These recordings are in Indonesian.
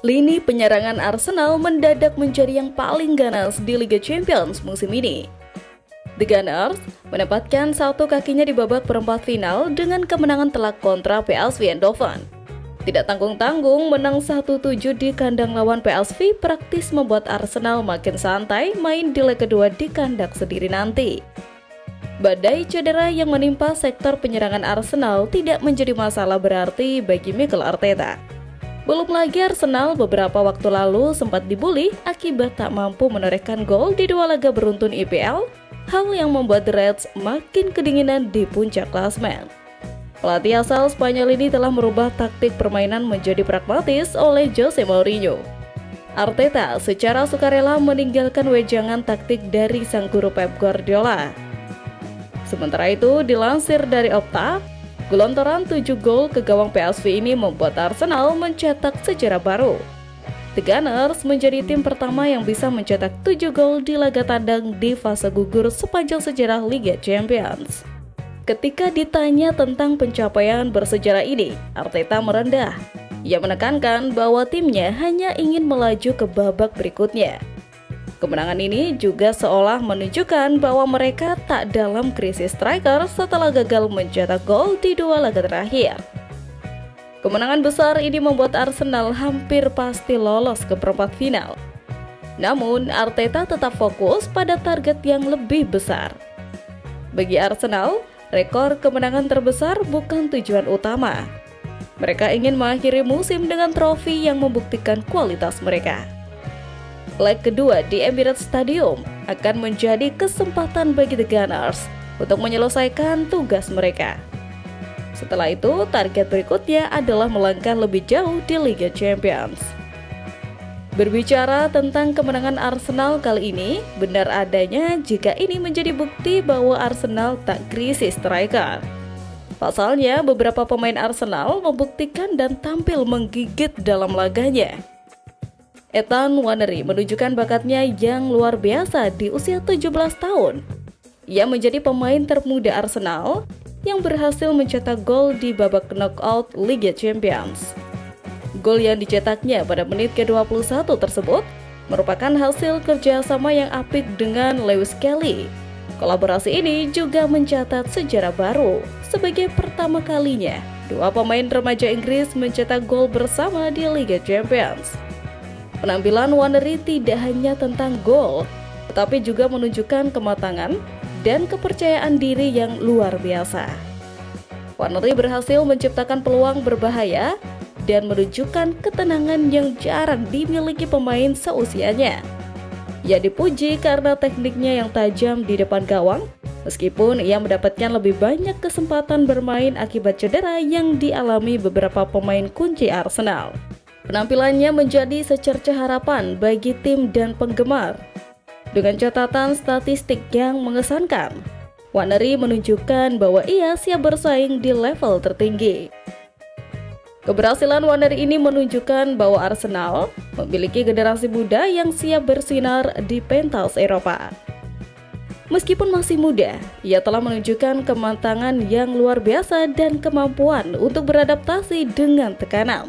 Lini penyerangan Arsenal mendadak menjadi yang paling ganas di Liga Champions musim ini. The Gunners menempatkan satu kakinya di babak perempat final dengan kemenangan telak kontra PSV Eindhoven. Tidak tanggung-tanggung, menang 1-7 di kandang lawan PSV praktis membuat Arsenal makin santai main di leg kedua di kandang sendiri nanti. Badai cedera yang menimpa sektor penyerangan Arsenal tidak menjadi masalah berarti bagi Mikel Arteta. Belum lagi Arsenal beberapa waktu lalu sempat dibully akibat tak mampu menorehkan gol di dua laga beruntun IPL, hal yang membuat The Reds makin kedinginan di puncak klasemen. Pelatih asal Spanyol ini telah merubah taktik permainan menjadi pragmatis oleh Jose Mourinho. Arteta secara sukarela meninggalkan wejangan taktik dari sang guru Pep Guardiola. Sementara itu, dilansir dari Opta, gelontoran 7 gol ke gawang PSV ini membuat Arsenal mencetak sejarah baru. The Gunners menjadi tim pertama yang bisa mencetak 7 gol di laga tandang di fase gugur sepanjang sejarah Liga Champions. Ketika ditanya tentang pencapaian bersejarah ini, Arteta merendah. Ia menekankan bahwa timnya hanya ingin melaju ke babak berikutnya. Kemenangan ini juga seolah menunjukkan bahwa mereka tak dalam krisis striker setelah gagal mencetak gol di dua laga terakhir. Kemenangan besar ini membuat Arsenal hampir pasti lolos ke perempat final. Namun, Arteta tetap fokus pada target yang lebih besar. Bagi Arsenal, rekor kemenangan terbesar bukan tujuan utama. Mereka ingin mengakhiri musim dengan trofi yang membuktikan kualitas mereka. Leg kedua di Emirates Stadium akan menjadi kesempatan bagi The Gunners untuk menyelesaikan tugas mereka. Setelah itu, target berikutnya adalah melangkah lebih jauh di Liga Champions. Berbicara tentang kemenangan Arsenal kali ini, benar adanya jika ini menjadi bukti bahwa Arsenal tak krisis striker. Pasalnya, beberapa pemain Arsenal membuktikan dan tampil menggigit dalam laganya. Ethan Nwaneri menunjukkan bakatnya yang luar biasa di usia 17 tahun. Ia menjadi pemain termuda Arsenal yang berhasil mencetak gol di babak knockout Liga Champions. Gol yang dicetaknya pada menit ke-21 tersebut merupakan hasil kerjasama yang apik dengan Lewis Kelly. Kolaborasi ini juga mencatat sejarah baru sebagai pertama kalinya dua pemain remaja Inggris mencetak gol bersama di Liga Champions. Penampilan Nwaneri tidak hanya tentang gol, tetapi juga menunjukkan kematangan dan kepercayaan diri yang luar biasa. Nwaneri berhasil menciptakan peluang berbahaya dan menunjukkan ketenangan yang jarang dimiliki pemain seusianya. Ia dipuji karena tekniknya yang tajam di depan gawang, meskipun ia mendapatkan lebih banyak kesempatan bermain akibat cedera yang dialami beberapa pemain kunci Arsenal. Penampilannya menjadi secerca harapan bagi tim dan penggemar. Dengan catatan statistik yang mengesankan, Nwaneri menunjukkan bahwa ia siap bersaing di level tertinggi. Keberhasilan Nwaneri ini menunjukkan bahwa Arsenal memiliki generasi muda yang siap bersinar di pentas Eropa. Meskipun masih muda, ia telah menunjukkan kematangan yang luar biasa dan kemampuan untuk beradaptasi dengan tekanan.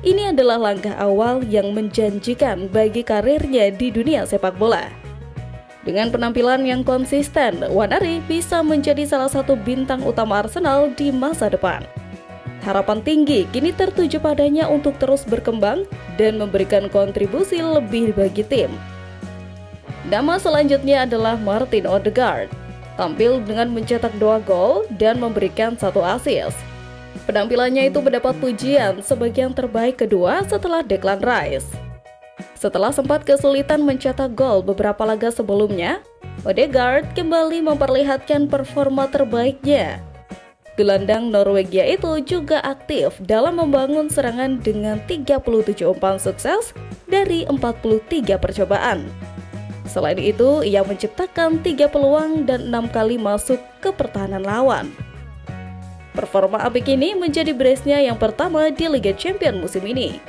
Ini adalah langkah awal yang menjanjikan bagi karirnya di dunia sepak bola. Dengan penampilan yang konsisten, Nwaneri bisa menjadi salah satu bintang utama Arsenal di masa depan. Harapan tinggi kini tertuju padanya untuk terus berkembang dan memberikan kontribusi lebih bagi tim. Nama selanjutnya adalah Martin Odegaard, tampil dengan mencetak 2 gol dan memberikan 1 assist. Penampilannya itu mendapat pujian sebagai yang terbaik kedua setelah Declan Rice. Setelah sempat kesulitan mencetak gol beberapa laga sebelumnya, Odegaard kembali memperlihatkan performa terbaiknya. Gelandang Norwegia itu juga aktif dalam membangun serangan dengan 37 umpan sukses dari 43 percobaan. Selain itu, ia menciptakan 3 peluang dan 6 kali masuk ke pertahanan lawan. Performa apik ini menjadi brace-nya yang pertama di Liga Champions musim ini.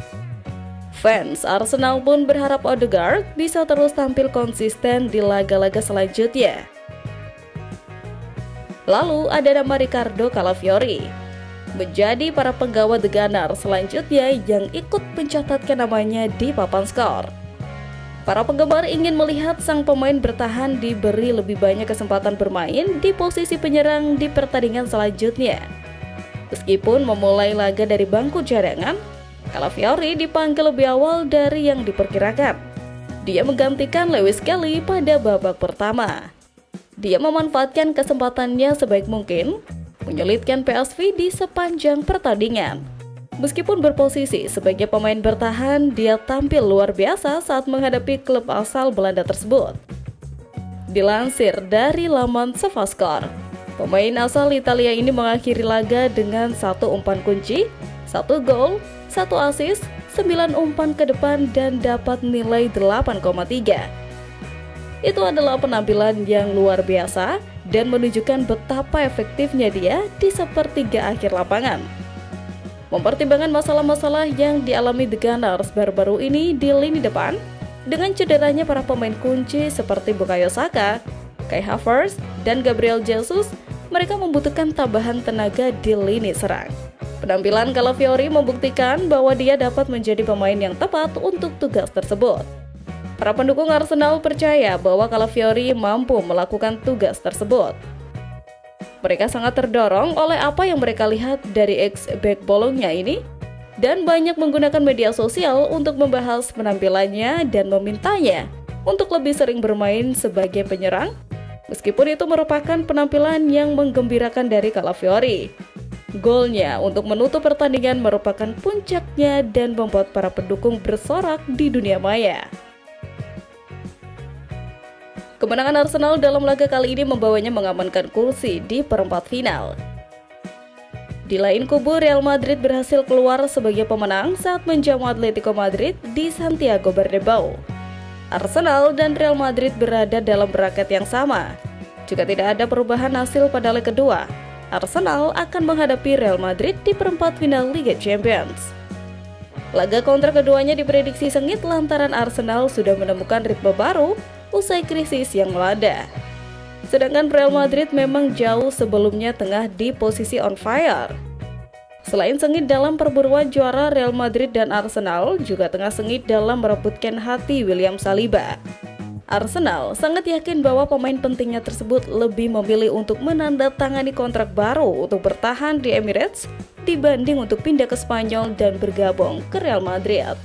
Fans Arsenal pun berharap Odegaard bisa terus tampil konsisten di laga-laga selanjutnya. Lalu ada nama Ricardo Calafiori. menjadi para penggawa The Gunners selanjutnya yang ikut mencatatkan namanya di papan skor. Para penggemar ingin melihat sang pemain bertahan diberi lebih banyak kesempatan bermain di posisi penyerang di pertandingan selanjutnya. Meskipun memulai laga dari bangku cadangan, Calafiori dipanggil lebih awal dari yang diperkirakan. Dia menggantikan Lewis Kelly pada babak pertama. Dia memanfaatkan kesempatannya sebaik mungkin, menyulitkan PSV di sepanjang pertandingan. Meskipun berposisi sebagai pemain bertahan, dia tampil luar biasa saat menghadapi klub asal Belanda tersebut. Dilansir dari laman SofaScore, pemain asal Italia ini mengakhiri laga dengan 1 umpan kunci, 1 gol, 1 assist, 9 umpan ke depan dan dapat nilai 8,3. Itu adalah penampilan yang luar biasa dan menunjukkan betapa efektifnya dia di sepertiga akhir lapangan. Mempertimbangkan masalah-masalah yang dialami The Gunners baru-baru ini di lini depan, dengan cederanya para pemain kunci seperti Bukayo Saka, Kai Havertz, dan Gabriel Jesus, mereka membutuhkan tambahan tenaga di lini serang. Penampilan Calafiori membuktikan bahwa dia dapat menjadi pemain yang tepat untuk tugas tersebut. Para pendukung Arsenal percaya bahwa Calafiori mampu melakukan tugas tersebut. Mereka sangat terdorong oleh apa yang mereka lihat dari ex-back Bologna ini dan banyak menggunakan media sosial untuk membahas penampilannya dan memintanya untuk lebih sering bermain sebagai penyerang, meskipun itu merupakan penampilan yang menggembirakan dari Calafiori. Golnya untuk menutup pertandingan merupakan puncaknya dan membuat para pendukung bersorak di dunia maya. Kemenangan Arsenal dalam laga kali ini membawanya mengamankan kursi di perempat final. Di lain kubu, Real Madrid berhasil keluar sebagai pemenang saat menjamu Atletico Madrid di Santiago Bernabeu. Arsenal dan Real Madrid berada dalam bracket yang sama. Jika tidak ada perubahan hasil pada leg kedua, Arsenal akan menghadapi Real Madrid di perempat final Liga Champions. Laga kontra keduanya diprediksi sengit lantaran Arsenal sudah menemukan ritme baru usai krisis yang melanda. Sedangkan Real Madrid memang jauh sebelumnya tengah di posisi on fire. Selain sengit dalam perburuan juara, Real Madrid dan Arsenal juga tengah sengit dalam merebutkan hati William Saliba. Arsenal sangat yakin bahwa pemain pentingnya tersebut lebih memilih untuk menandatangani kontrak baru untuk bertahan di Emirates dibanding untuk pindah ke Spanyol dan bergabung ke Real Madrid.